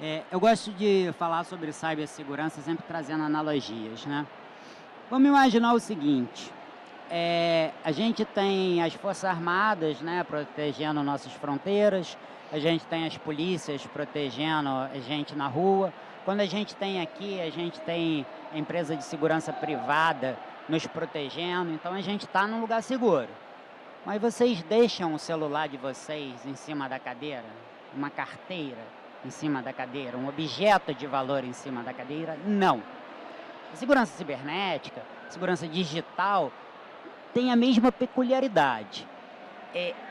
Eu gosto de falar sobre cibersegurança sempre trazendo analogias, né? Vamos imaginar o seguinte, a gente tem as Forças Armadas, né, protegendo nossas fronteiras, a gente tem as polícias protegendo a gente na rua. Quando a gente tem aqui, a gente tem a empresa de segurança privada nos protegendo, então a gente está num lugar seguro. Mas vocês deixam o celular de vocês em cima da cadeira? Uma carteira em cima da cadeira? Um objeto de valor em cima da cadeira? Não. A segurança cibernética, a segurança digital, tem a mesma peculiaridade.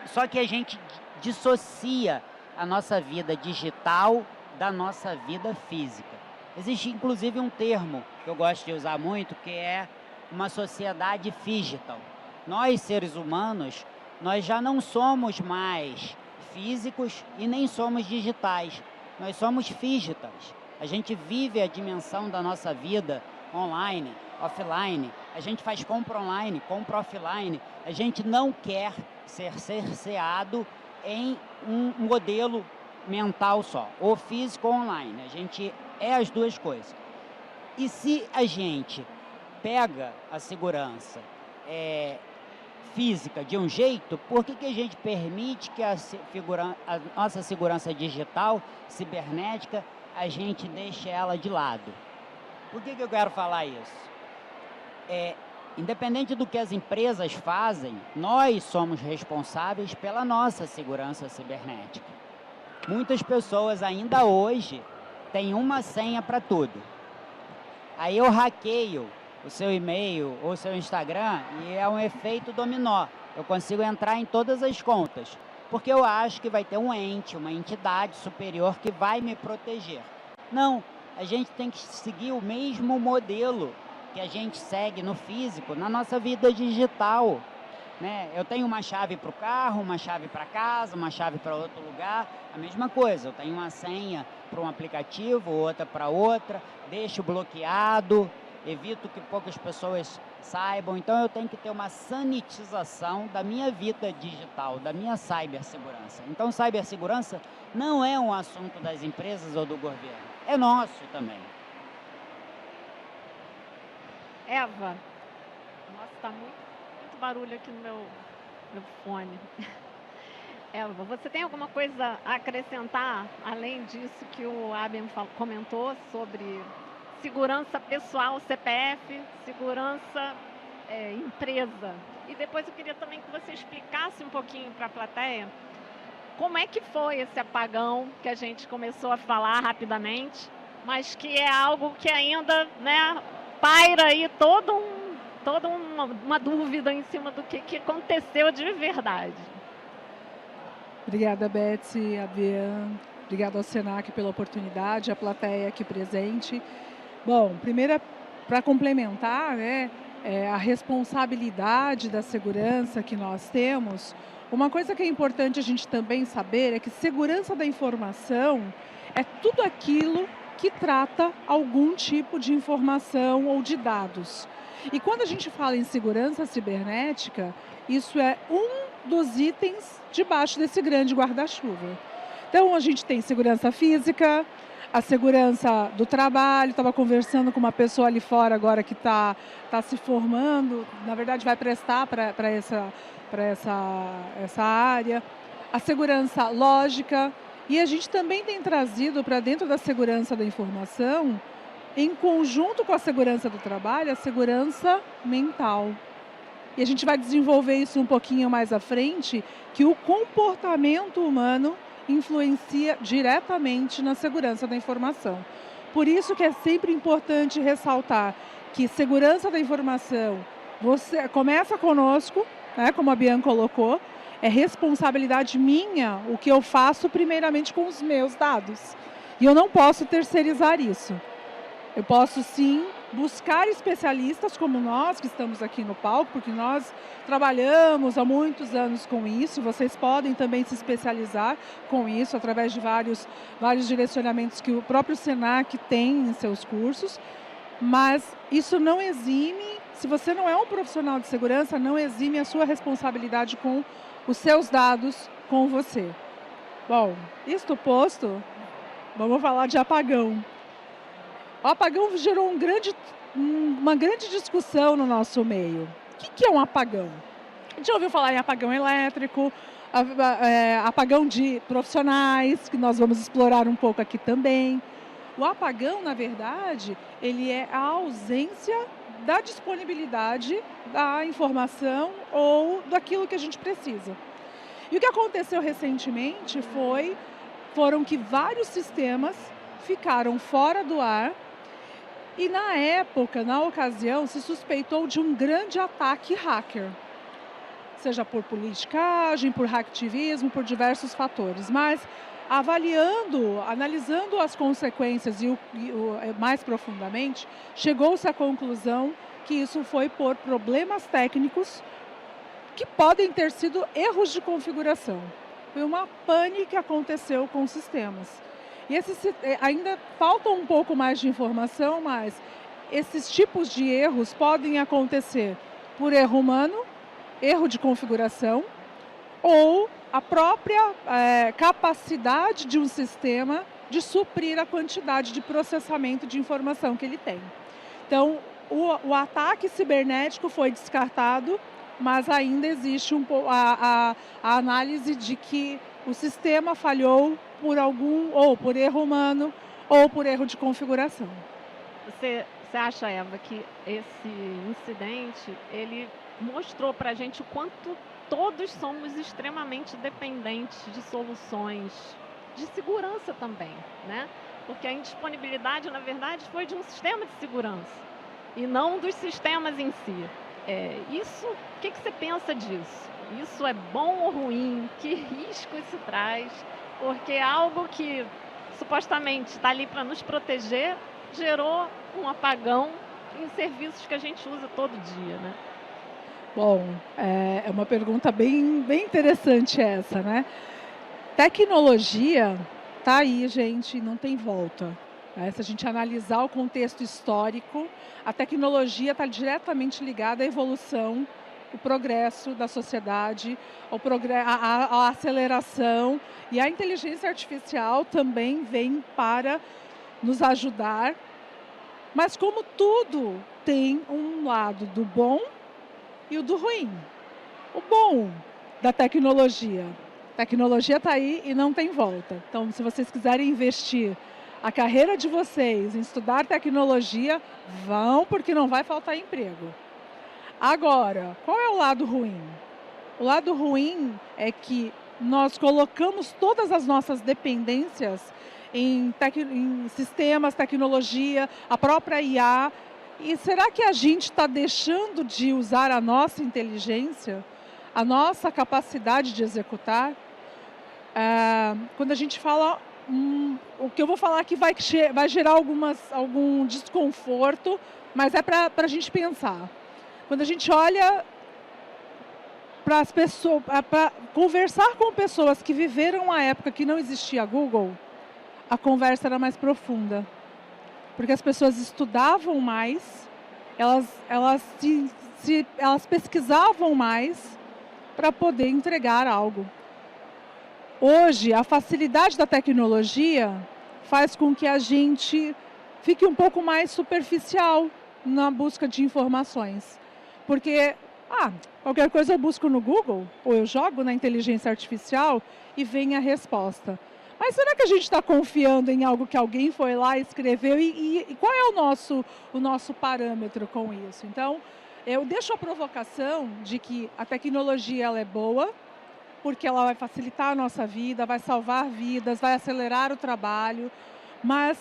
Só que a gente dissocia a nossa vida digital da nossa vida física. Existe inclusive um termo que eu gosto de usar muito, que é uma sociedade digital. Nós, seres humanos, nós já não somos mais físicos e nem somos digitais. Nós somos digitais. A gente vive a dimensão da nossa vida online, offline. A gente faz compra online, compra offline. A gente não quer ser cerceado em um modelo mental só, ou físico ou online. A gente é as duas coisas. E se a gente pega a segurança física de um jeito, por que a gente permite que a nossa segurança digital, cibernética, a gente deixe ela de lado? Por que eu quero falar isso? Independente do que as empresas fazem, nós somos responsáveis pela nossa segurança cibernética. Muitas pessoas ainda hoje têm uma senha para tudo. Aí eu hackeio o seu e-mail ou o seu Instagram e é um efeito dominó. Eu consigo entrar em todas as contas, porque eu acho que vai ter um ente, uma entidade superior que vai me proteger. Não, a gente tem que seguir o mesmo modelo que a gente segue no físico, na nossa vida digital, né? Eu tenho uma chave para o carro, uma chave para casa, uma chave para outro lugar, a mesma coisa. Eu tenho uma senha para um aplicativo, outra para outra, deixo bloqueado, evito que poucas pessoas saibam. Então eu tenho que ter uma sanitização da minha vida digital, da minha cibersegurança. Então cibersegurança não é um assunto das empresas ou do governo, é nosso também. Eva, nossa, está muito barulho aqui no meu fone. Eva, você tem alguma coisa a acrescentar, além disso que o Abem comentou sobre segurança pessoal, CPF, segurança empresa? E depois eu queria também que você explicasse um pouquinho para a plateia como é que foi esse apagão que a gente começou a falar rapidamente, mas que é algo que ainda, né, paira aí toda uma dúvida em cima do que aconteceu de verdade. Obrigada, Betsy, Abian. Obrigada ao Senac pela oportunidade, a plateia aqui presente. Bom, primeiro, para complementar, né, a responsabilidade da segurança que nós temos, uma coisa que é importante a gente também saber é que segurança da informação é tudo aquilo que trata algum tipo de informação ou de dados. E quando a gente fala em segurança cibernética, isso é um dos itens debaixo desse grande guarda-chuva. Então, a gente tem segurança física, a segurança do trabalho. Estava conversando com uma pessoa ali fora agora que está se formando, na verdade vai prestar para essa área. A segurança lógica. E a gente também tem trazido para dentro da segurança da informação, em conjunto com a segurança do trabalho, a segurança mental. E a gente vai desenvolver isso um pouquinho mais à frente, que o comportamento humano influencia diretamente na segurança da informação. Por isso que é sempre importante ressaltar que segurança da informação começa conosco, né, como a Bianca colocou, é responsabilidade minha o que eu faço primeiramente com os meus dados. E eu não posso terceirizar isso. Eu posso sim buscar especialistas como nós que estamos aqui no palco, porque nós trabalhamos há muitos anos com isso. Vocês podem também se especializar com isso através de vários direcionamentos que o próprio Senac tem em seus cursos. Mas isso não exime, se você não é um profissional de segurança, não exime a sua responsabilidade com os seus dados com você. Bom, isto posto, Vamos falar de apagão. O apagão gerou uma grande discussão no nosso meio. O que é um apagão? A gente já ouviu falar em apagão elétrico, apagão de profissionais, que nós vamos explorar um pouco aqui também. O apagão, na verdade, ele é a ausência da disponibilidade da informação ou daquilo que a gente precisa. E o que aconteceu recentemente foram que vários sistemas ficaram fora do ar e na ocasião, se suspeitou de um grande ataque hacker. Seja por politicagem, por hacktivismo, por diversos fatores. Mas analisando as consequências mais profundamente, chegou-se à conclusão que isso foi por problemas técnicos que podem ter sido erros de configuração. Foi uma pane que aconteceu com os sistemas. E ainda falta um pouco mais de informação, mas esses tipos de erros podem acontecer por erro humano, erro de configuração, ou a própria capacidade de um sistema de suprir a quantidade de processamento de informação que ele tem. Então, o ataque cibernético foi descartado, mas ainda existe a análise de que o sistema falhou ou por erro humano ou por erro de configuração. Você acha, Eva, que esse incidente, ele mostrou para a gente o quanto todos somos extremamente dependentes de soluções de segurança também, né? Porque a indisponibilidade, na verdade, foi de um sistema de segurança e não dos sistemas em si. O que você pensa disso? Isso é bom ou ruim? Que risco isso traz? Porque algo que supostamente está ali para nos proteger gerou um apagão em serviços que a gente usa todo dia, né? Bom, é uma pergunta bem interessante essa, né? Tecnologia tá aí, gente, não tem volta. Se a gente analisar o contexto histórico, a tecnologia está diretamente ligada à evolução, o progresso da sociedade, a aceleração, e a inteligência artificial também vem para nos ajudar. Mas como tudo tem um lado do bom e o do ruim. O bom da tecnologia. A tecnologia está aí e não tem volta. Então, se vocês quiserem investir a carreira de vocês em estudar tecnologia, vão, porque não vai faltar emprego. Agora, qual é o lado ruim? O lado ruim é que nós colocamos todas as nossas dependências em sistemas, tecnologia, a própria IA. E será que a gente está deixando de usar a nossa inteligência, a nossa capacidade de executar? Quando a gente fala, o que eu vou falar aqui vai gerar algum desconforto, mas é para a gente pensar. Quando a gente olha para as pessoas, para conversar com pessoas que viveram a época que não existia Google, a conversa era mais profunda. Porque as pessoas estudavam mais, elas pesquisavam mais para poder entregar algo. Hoje, a facilidade da tecnologia faz com que a gente fique um pouco mais superficial na busca de informações. Porque, qualquer coisa eu busco no Google, ou eu jogo na inteligência artificial e vem a resposta. Mas será que a gente está confiando em algo que alguém foi lá e escreveu? E qual é o nosso parâmetro com isso? Então, eu deixo a provocação de que a tecnologia ela é boa, porque ela vai facilitar a nossa vida, vai salvar vidas, vai acelerar o trabalho, mas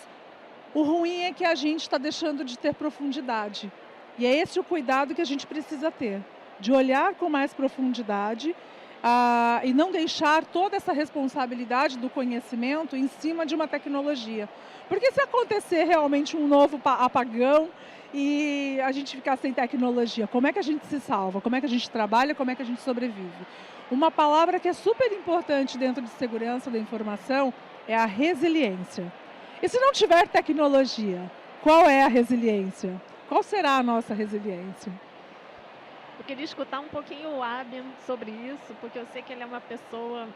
o ruim é que a gente está deixando de ter profundidade. E é esse o cuidado que a gente precisa ter, de olhar com mais profundidade, e não deixar toda essa responsabilidade do conhecimento em cima de uma tecnologia. Porque se acontecer realmente um novo apagão e a gente ficar sem tecnologia, como é que a gente se salva? Como é que a gente trabalha? Como é que a gente sobrevive? Uma palavra que é super importante dentro de segurança da informação é a resiliência. E se não tiver tecnologia, qual é a resiliência? Qual será a nossa resiliência? Eu queria escutar um pouquinho o Abin sobre isso, porque eu sei que ele é uma pessoa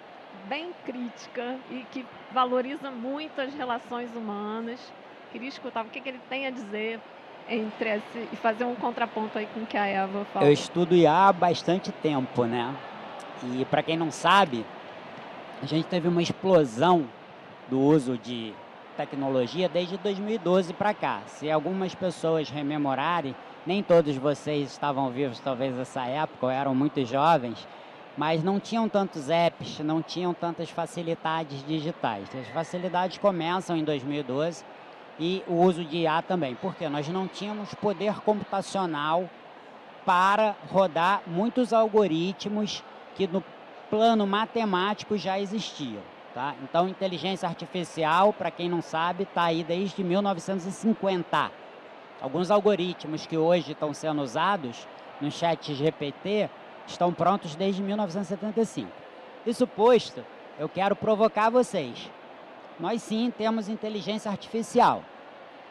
bem crítica e que valoriza muito as relações humanas. Queria escutar o que ele tem a dizer e fazer um contraponto aí com o que a Eva falou. Eu estudo IA há bastante tempo, né? E para quem não sabe, a gente teve uma explosão do uso de tecnologia desde 2012 para cá. Se algumas pessoas rememorarem, nem todos vocês estavam vivos talvez nessa época, ou eram muito jovens, mas não tinham tantos apps, não tinham tantas facilidades digitais. As facilidades começam em 2012 e o uso de IA também, porque nós não tínhamos poder computacional para rodar muitos algoritmos que no plano matemático já existiam. Tá? Então, inteligência artificial, para quem não sabe, está aí desde 1950. Alguns algoritmos que hoje estão sendo usados no chat GPT estão prontos desde 1975. Isso posto, eu quero provocar vocês. Nós sim temos inteligência artificial,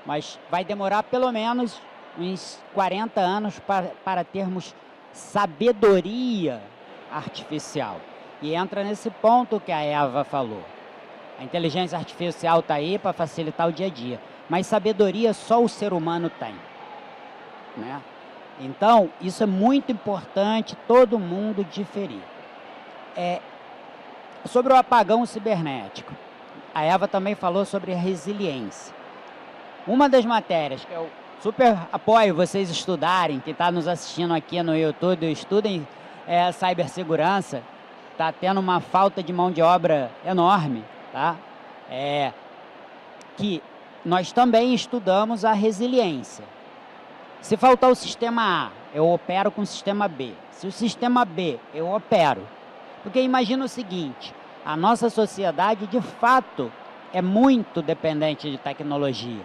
mas vai demorar pelo menos uns 40 anos para termos sabedoria artificial. E entra nesse ponto que a Eva falou. A inteligência artificial está aí para facilitar o dia a dia, mas sabedoria só o ser humano tem, né? Então, isso é muito importante todo mundo diferir. Sobre o apagão cibernético, a Eva também falou sobre a resiliência. Uma das matérias que eu super apoio vocês estudarem, que está nos assistindo aqui no YouTube, estudem cibersegurança. Está tendo uma falta de mão de obra enorme, tá? Que nós também estudamos a resiliência. Se faltar o sistema A, eu opero com o sistema B. Se o sistema B, eu opero. Porque imagina o seguinte, a nossa sociedade, de fato, é muito dependente de tecnologia.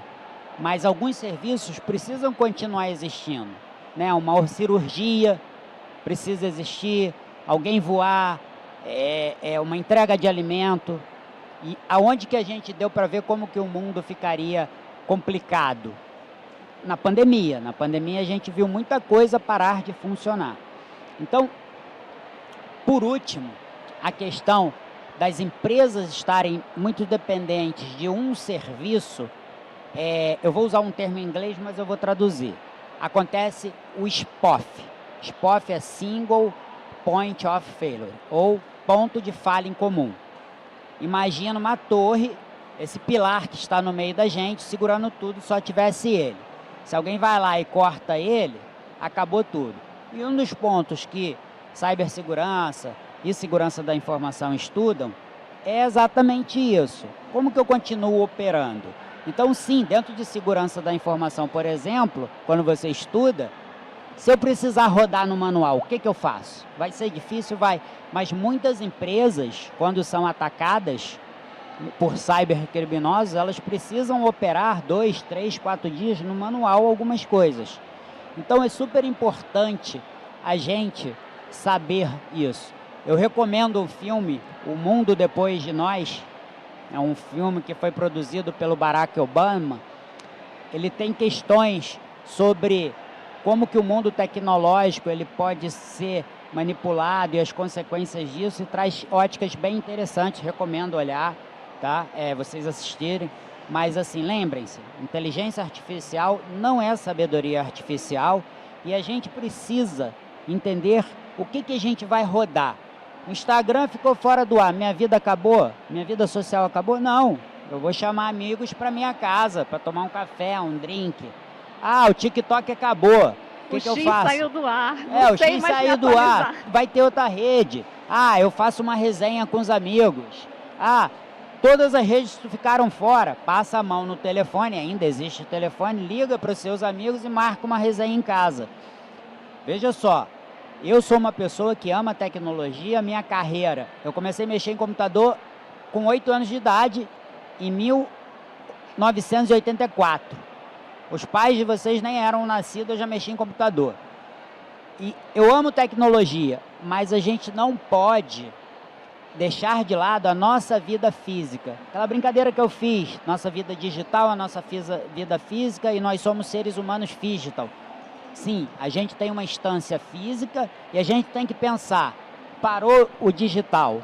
Mas alguns serviços precisam continuar existindo, né? Uma cirurgia precisa existir, alguém voar, uma entrega de alimento. E aonde que a gente deu para ver como que o mundo ficaria complicado? Na pandemia. Na pandemia a gente viu muita coisa parar de funcionar. Então, por último, a questão das empresas estarem muito dependentes de um serviço, eu vou usar um termo em inglês, mas eu vou traduzir. Acontece o SPOF. SPOF é Single Point of Failure, ou ponto de falha em comum. Imagina uma torre, esse pilar que está no meio da gente, segurando tudo, só tivesse ele. Se alguém vai lá e corta ele, acabou tudo. E um dos pontos que cibersegurança e segurança da informação estudam é exatamente isso. Como que eu continuo operando? Então, sim, dentro de segurança da informação, por exemplo, quando você estuda, se eu precisar rodar no manual, o que eu faço? Vai ser difícil? Vai. Mas muitas empresas, quando são atacadas por cybercriminosos, elas precisam operar 2, 3, 4 dias no manual algumas coisas. Então é super importante a gente saber isso. Eu recomendo o filme O Mundo Depois de Nós. É um filme que foi produzido pelo Barack Obama. Ele tem questões sobre como que o mundo tecnológico ele pode ser manipulado e as consequências disso, e traz óticas bem interessantes, recomendo olhar, tá? Vocês assistirem. Mas assim, lembrem-se, inteligência artificial não é sabedoria artificial e a gente precisa entender o que a gente vai rodar. O Instagram ficou fora do ar, minha vida acabou? Minha vida social acabou? Não, eu vou chamar amigos para minha casa, para tomar um café, um drink. Ah, o TikTok acabou. O que eu faço? O X saiu do ar. O X saiu do ar. Vai ter outra rede. Ah, eu faço uma resenha com os amigos. Ah, todas as redes ficaram fora. Passa a mão no telefone, ainda existe o telefone, liga para os seus amigos e marca uma resenha em casa. Veja só, eu sou uma pessoa que ama tecnologia, minha carreira. Eu comecei a mexer em computador com 8 anos de idade, em 1984. Os pais de vocês nem eram nascidos, eu já mexi em computador. E eu amo tecnologia, mas a gente não pode deixar de lado a nossa vida física. Aquela brincadeira que eu fiz, nossa vida digital, a nossa vida física, e nós somos seres humanos digital. Sim, a gente tem uma instância física e a gente tem que pensar, parou o digital,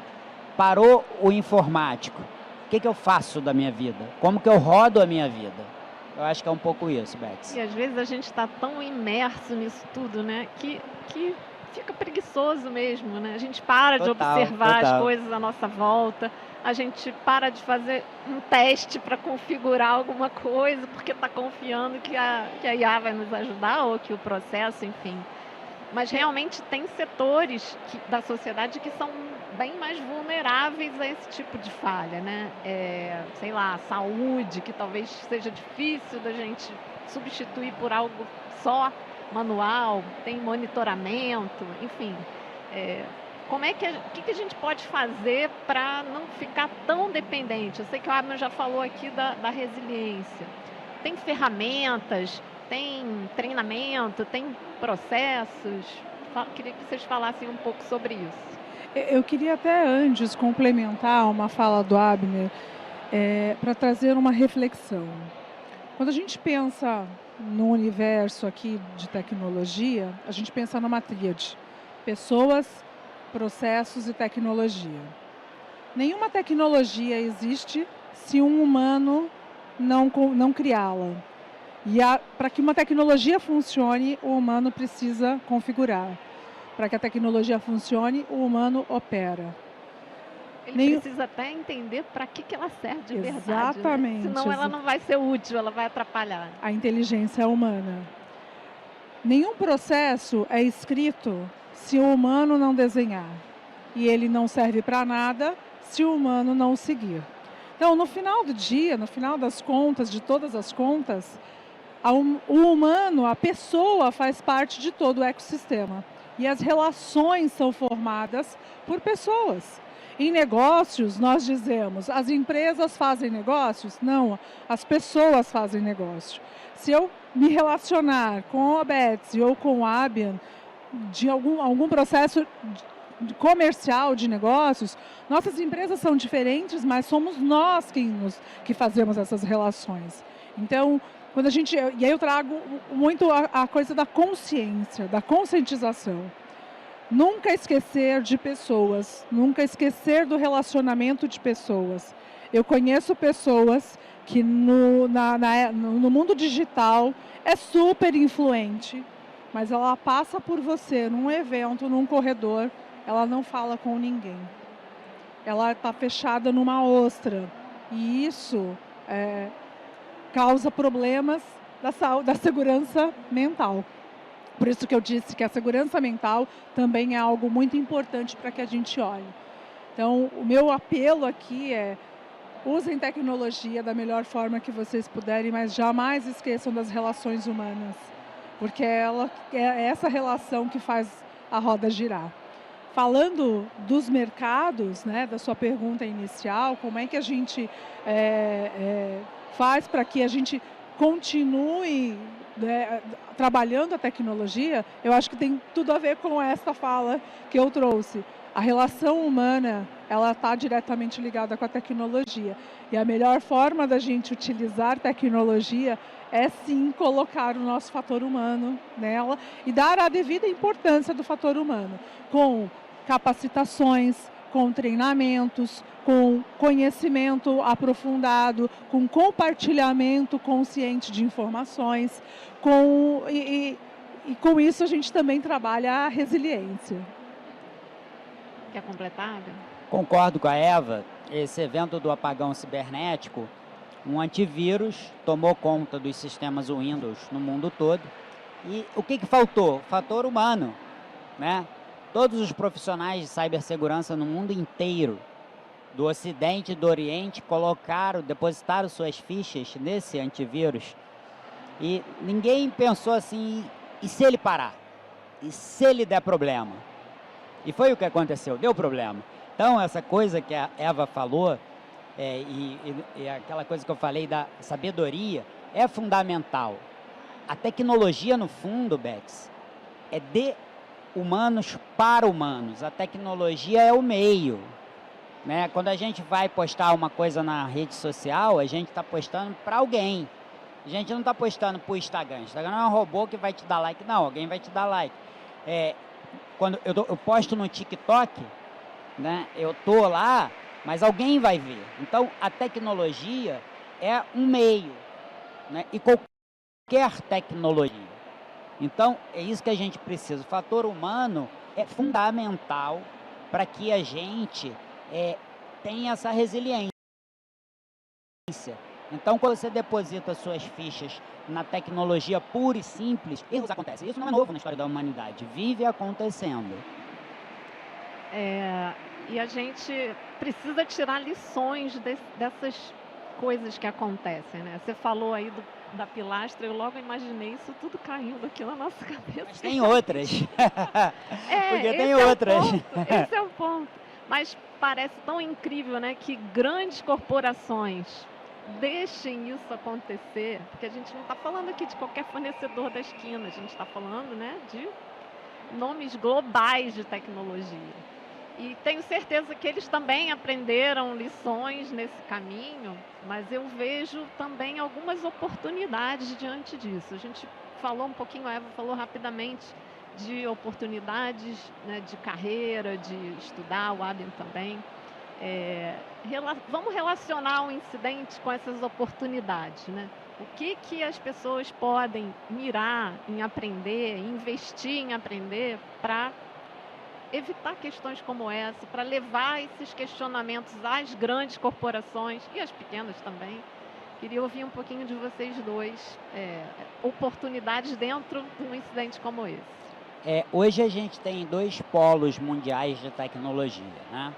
parou o informático. O que eu faço da minha vida? Como que eu rodo a minha vida? Eu acho que é um pouco isso, Betsy. E às vezes a gente está tão imerso nisso tudo, né? Que fica preguiçoso mesmo, né? A gente para de observar as coisas à nossa volta, a gente para de fazer um teste para configurar alguma coisa, porque está confiando que a IA vai nos ajudar ou que o processo, enfim. Mas realmente tem setores da sociedade que são bem mais vulneráveis a esse tipo de falha, né? Sei lá, saúde, que talvez seja difícil da gente substituir por algo só manual, tem monitoramento, enfim. O que a gente pode fazer para não ficar tão dependente? Eu sei que o Abner já falou aqui da resiliência. Tem ferramentas, tem treinamento, tem processos. Queria que vocês falassem um pouco sobre isso. Eu queria até antes complementar uma fala do Abner para trazer uma reflexão. Quando a gente pensa no universo aqui de tecnologia, a gente pensa numa tríade: pessoas, processos e tecnologia. Nenhuma tecnologia existe se um humano não criá-la. E para que uma tecnologia funcione, o humano precisa configurar. Para que a tecnologia funcione, o humano opera. Ele precisa até entender para que ela serve de verdade. Exatamente. Né? Senão ela não vai ser útil, ela vai atrapalhar. A inteligência humana. Nenhum processo é escrito se o humano não desenhar. E ele não serve para nada se o humano não seguir. Então, no final do dia, no final das contas, de todas as contas, o humano, a pessoa, faz parte de todo o ecossistema. E as relações são formadas por pessoas. Em negócios, nós dizemos, as empresas fazem negócios? Não, as pessoas fazem negócio. Se eu me relacionar com a Betsy ou com o Abian de algum processo comercial de negócios, nossas empresas são diferentes, mas somos nós que fazemos essas relações. Então, e aí eu trago muito a coisa da consciência, da conscientização. Nunca esquecer de pessoas, nunca esquecer do relacionamento de pessoas. Eu conheço pessoas que no mundo digital é super influente, mas ela passa por você num evento, num corredor, ela não fala com ninguém. Ela está fechada numa ostra. E isso causa problemas da segurança mental. Por isso que eu disse que a segurança mental também é algo muito importante para que a gente olhe. Então, o meu apelo aqui é: usem tecnologia da melhor forma que vocês puderem, mas jamais esqueçam das relações humanas, porque é essa relação que faz a roda girar. Falando dos mercados, né, da sua pergunta inicial, como é que a gente faz para que a gente continue trabalhando a tecnologia, eu acho que tem tudo a ver com essa fala que eu trouxe. A relação humana, ela está diretamente ligada com a tecnologia. E a melhor forma da gente utilizar tecnologia é sim colocar o nosso fator humano nela e dar a devida importância do fator humano, com capacitações, com treinamentos, com conhecimento aprofundado, com compartilhamento consciente de informações, e com isso a gente também trabalha a resiliência. Quer completar? Concordo com a Eva. Esse evento do apagão cibernético, um antivírus tomou conta dos sistemas Windows no mundo todo. E o que faltou? Fator humano, né? Todos os profissionais de cibersegurança no mundo inteiro, do Ocidente e do Oriente, depositaram suas fichas nesse antivírus. E ninguém pensou assim, e se ele parar? E se ele der problema? E foi o que aconteceu, deu problema. Então, essa coisa que a Eva falou, e aquela coisa que eu falei da sabedoria, é fundamental. A tecnologia, no fundo, Betsy, é de humanos para humanos. A tecnologia é o meio, né? Quando a gente vai postar uma coisa na rede social, a gente está postando para alguém. A gente não está postando para o Instagram. O Instagram não é um robô que vai te dar like. Não, alguém vai te dar like. Quando eu posto no TikTok, né? Eu tô lá, mas alguém vai ver. Então, a tecnologia é um meio, né? E qualquer tecnologia. Então, é isso que a gente precisa. O fator humano é fundamental para que a gente tenha essa resiliência. Então, quando você deposita suas fichas na tecnologia pura e simples, erros acontecem. Isso não é novo na história da humanidade, vive acontecendo. E a gente precisa tirar lições dessas coisas que acontecem, né? Você falou aí da pilastra, eu logo imaginei isso tudo caindo aqui na nossa cabeça. Mas tem outras. Porque esse tem é o outras. ponto, esse é o ponto. Mas parece tão incrível, né, que grandes corporações deixem isso acontecer, porque a gente não está falando aqui de qualquer fornecedor da esquina, a gente está falando, né, de nomes globais de tecnologia. E tenho certeza que eles também aprenderam lições nesse caminho, mas eu vejo também algumas oportunidades diante disso. A gente falou um pouquinho, a Eva falou rapidamente de oportunidades, né, de carreira, de estudar, o Adam também. Vamos relacionar o incidente com essas oportunidades, né? O que as pessoas podem mirar em aprender, investir em aprender para evitar questões como essa, para levar esses questionamentos às grandes corporações e às pequenas também. Queria ouvir um pouquinho de vocês dois, oportunidades dentro de um incidente como esse. Hoje a gente tem 2 polos mundiais de tecnologia, né?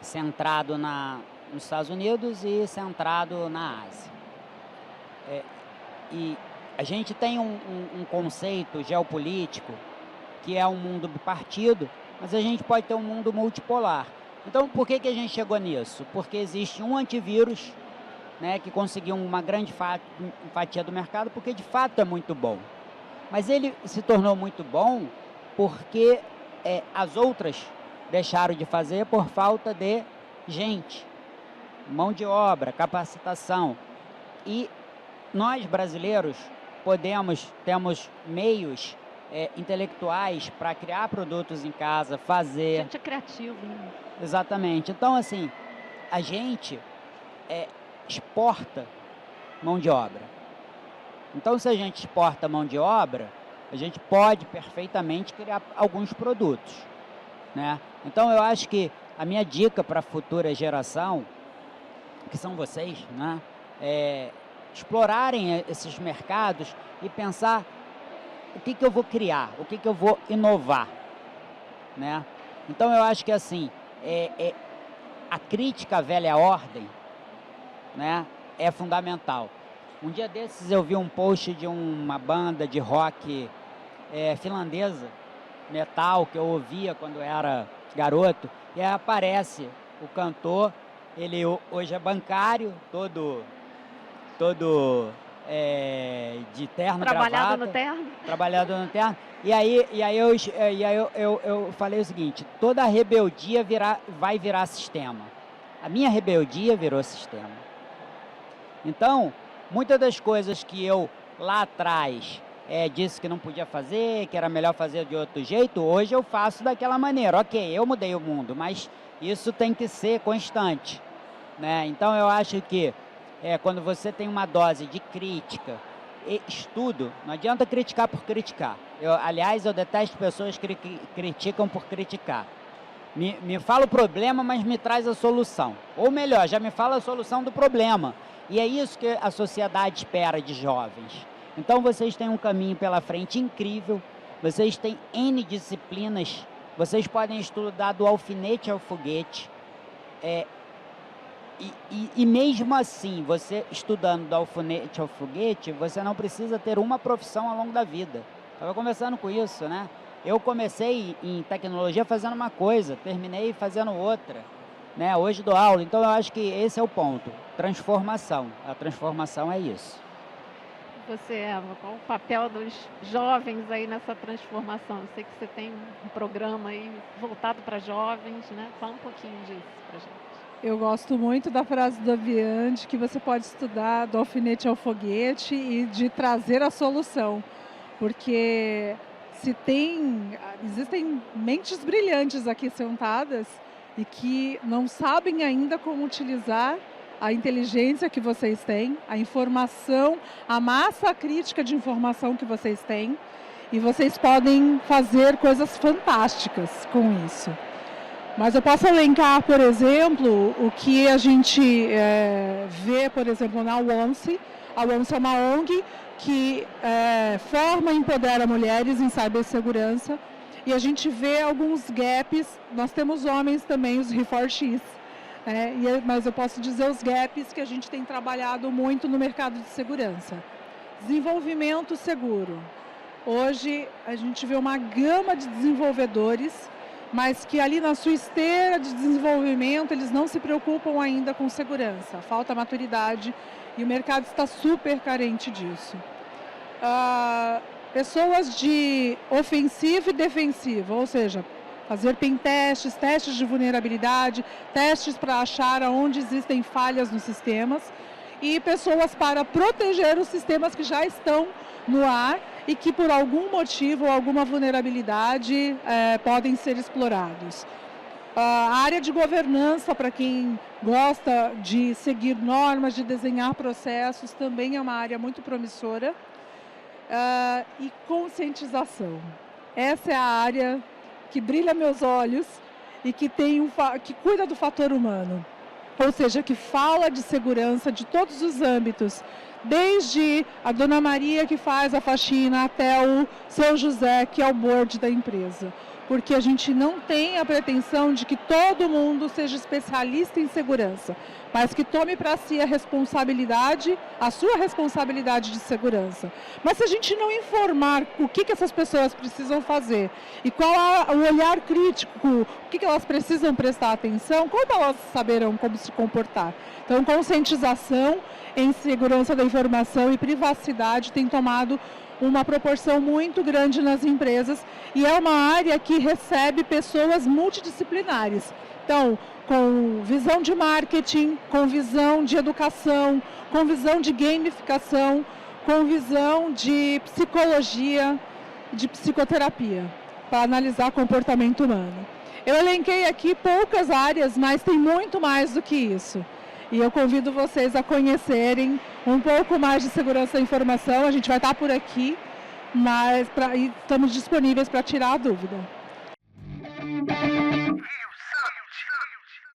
Centrado nos Estados Unidos e centrado na Ásia. E a gente tem um conceito geopolítico que é um mundo bipartido, mas a gente pode ter um mundo multipolar. Então, por que a gente chegou nisso? Porque existe um antivírus, né, que conseguiu uma grande fatia do mercado, porque de fato é muito bom. Mas ele se tornou muito bom porque as outras deixaram de fazer por falta de gente, mão de obra, capacitação. E nós, brasileiros, temos meios intelectuais para criar produtos em casa, fazer... A gente é criativo, né? Exatamente. Então, assim, a gente exporta mão de obra. Então, se a gente exporta mão de obra, a gente pode perfeitamente criar alguns produtos, né? Então, eu acho que a minha dica para a futura geração, que são vocês, né, explorarem esses mercados e pensar o que eu vou criar, o que eu vou inovar, né? Então, eu acho que, assim, a crítica à velha ordem, né, é fundamental. Um dia desses eu vi um post de uma banda de rock finlandesa, metal, que eu ouvia quando era garoto, e aí aparece o cantor, ele hoje é bancário, todo de terno, Trabalhado gravata, no terno. Trabalhado no terno. E aí eu falei o seguinte: toda rebeldia vai virar sistema. A minha rebeldia virou sistema. Então, muitas das coisas que eu lá atrás disse que não podia fazer, que era melhor fazer de outro jeito, hoje eu faço daquela maneira. Ok, eu mudei o mundo, mas isso tem que ser constante, né? Então, eu acho que quando você tem uma dose de crítica e estudo, não adianta criticar por criticar. Aliás, eu detesto pessoas que criticam por criticar. Me fala o problema, mas me traz a solução. Ou melhor, já me fala a solução do problema. E é isso que a sociedade espera de jovens. Então, vocês têm um caminho pela frente incrível, vocês têm N disciplinas, vocês podem estudar do alfinete ao foguete, e mesmo assim, você estudando do alfinete ao foguete, você não precisa ter uma profissão ao longo da vida. Estava conversando com isso, né? Eu comecei em tecnologia fazendo uma coisa, terminei fazendo outra, né? Hoje dou aula, então eu acho que esse é o ponto, transformação. A transformação é isso. Você, Eva, qual o papel dos jovens aí nessa transformação? Eu sei que você tem um programa aí voltado para jovens, né? Fala um pouquinho disso para gente. Eu gosto muito da frase do Avian, de que você pode estudar do alfinete ao foguete e de trazer a solução. Porque existem mentes brilhantes aqui sentadas e que não sabem ainda como utilizar a inteligência que vocês têm, a informação, a massa crítica de informação que vocês têm, e vocês podem fazer coisas fantásticas com isso. Mas eu posso elencar, por exemplo, o que a gente vê, por exemplo, na ONCE. A ONCE é uma ONG que forma e empodera mulheres em cibersegurança, e a gente vê alguns gaps. Nós temos homens também, os Re4X, mas eu posso dizer os gaps que a gente tem trabalhado muito no mercado de segurança. Desenvolvimento seguro. Hoje a gente vê uma gama de desenvolvedores, mas que ali na sua esteira de desenvolvimento eles não se preocupam ainda com segurança. Falta maturidade e o mercado está super carente disso. Pessoas de ofensiva e defensiva, ou seja, fazer pen testes, testes de vulnerabilidade, testes para achar onde existem falhas nos sistemas, e pessoas para proteger os sistemas que já estão no ar e que por algum motivo ou alguma vulnerabilidade podem ser explorados. A área de governança, para quem gosta de seguir normas, de desenhar processos, também é uma área muito promissora. E conscientização. Essa é a área que brilha meus olhos e que cuida do fator humano. Ou seja, que fala de segurança de todos os âmbitos, desde a Dona Maria que faz a faxina até o seu José, que é o board da empresa. Porque a gente não tem a pretensão de que todo mundo seja especialista em segurança, mas que tome para si a sua responsabilidade de segurança. Mas se a gente não informar o que essas pessoas precisam fazer e qual é o olhar crítico, o que elas precisam prestar atenção, como elas saberão como se comportar? Então, conscientização em segurança da informação e privacidade tem tomado uma proporção muito grande nas empresas, e é uma área que recebe pessoas multidisciplinares. Então, com visão de marketing, com visão de educação, com visão de gamificação, com visão de psicologia, de psicoterapia, para analisar comportamento humano. Eu elenquei aqui poucas áreas, mas tem muito mais do que isso. E eu convido vocês a conhecerem um pouco mais de segurança da informação. A gente vai estar por aqui, mas estamos disponíveis para tirar a dúvida.